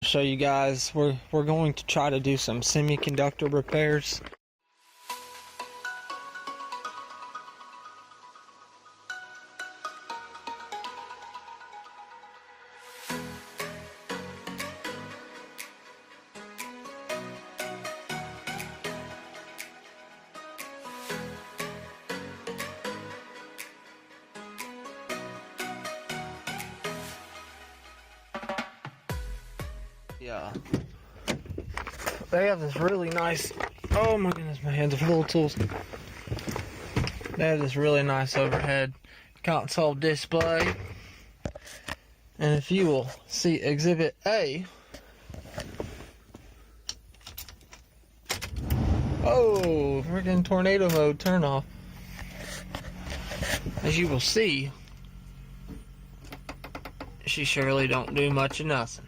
Show you guys, we're going to try to do some semiconductor repairs. Yeah, they have this really nice, oh my goodness, my hands are full of tools. They have this really nice overhead console display. And if you will see Exhibit A, oh, freaking tornado mode turn off. As you will see, she surely don't do much of nothing.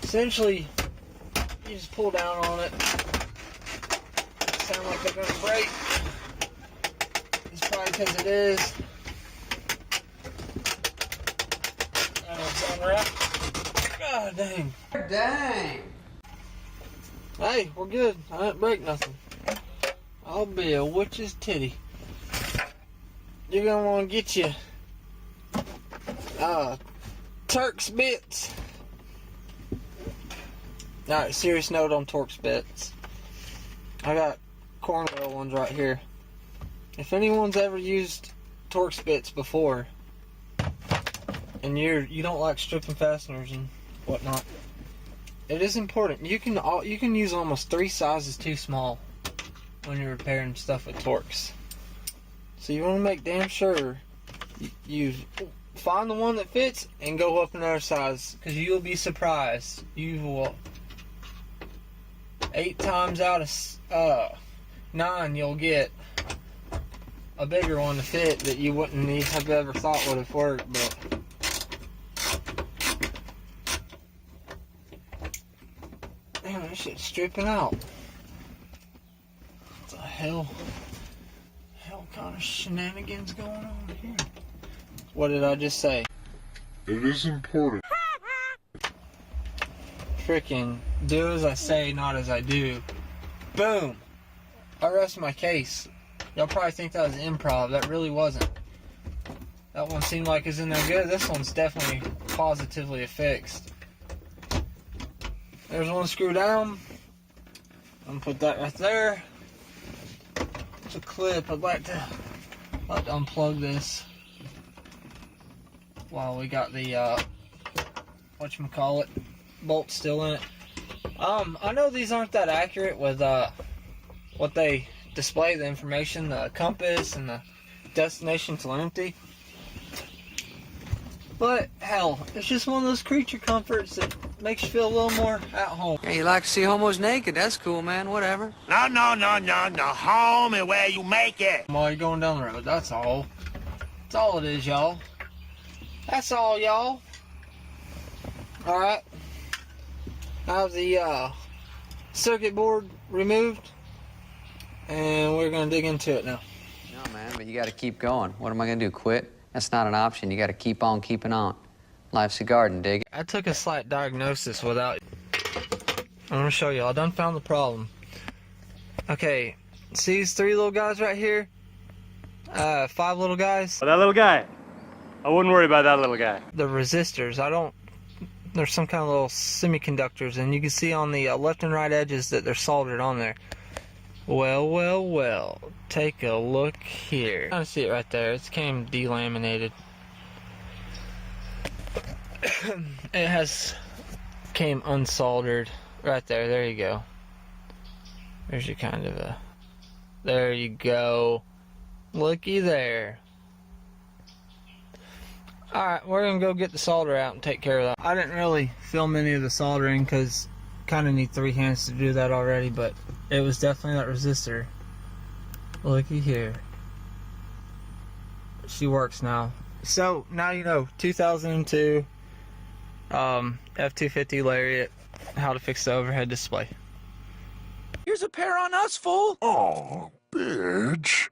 Essentially, you just pull down on it. Sound like they're gonna break. It's probably because it is. I don't sound right. God dang. Dang. Hey, we're good. I didn't break nothing. I'll be a witch's titty. You're gonna want to get you Turk's bits. Alright, serious note on Torx bits. I got cornrow ones right here. If anyone's ever used Torx bits before, and you don't like stripping fasteners and whatnot, it is important. You can use almost 3 sizes too small when you're repairing stuff with Torx. So you want to make damn sure you find the one that fits and go up another size, because you'll be surprised. You will. 8 times out of 9, you'll get a bigger one to fit that you wouldn't have ever thought would have worked. But damn, this shit's stripping out. What the hell kind of shenanigans going on here? What did I just say? It is important. Freaking do as I say, not as I do. Boom! I rest my case. Y'all probably think that was improv. That really wasn't. That one seemed like it's in there good. This one's definitely positively affixed. There's one screw down. I'm gonna put that right there. It's a clip. I'd like to unplug this while we got the whatchamacallit bolt still in it. I know these aren't that accurate with what they display, the information, the compass and the destination till empty, but hell, it's just one of those creature comforts that makes you feel a little more at home. Hey, you like to see homos naked? That's cool, man. Whatever. No. Home is where you make it. While you're going down the road, that's all. That's all it is, y'all. That's all, y'all. Alright. I have the circuit board removed, and we're going to dig into it now. No, man, but you got to keep going. What am I going to do, quit? That's not an option. You got to keep on keeping on. Life's a garden, dig it? I took a slight diagnosis without... I'm going to show you. I done found the problem. Okay, see these 3 little guys right here? 5 little guys? That little guy? I wouldn't worry about that little guy. The resistors, there's some kind of little semiconductors, and you can see on the left and right edges that they're soldered on there. Well, take a look here. I see it right there. It came delaminated. It came unsoldered right there. There you go. There's your kind of a... There you go. Looky there. Alright, we're going to go get the solder out and take care of that. I didn't really film any of the soldering because kind of need 3 hands to do that already, but it was definitely that resistor. Looky here. She works now. So, now you know, 2002 F250 Lariat, how to fix the overhead display. Here's a pair on us, fool. Oh, bitch.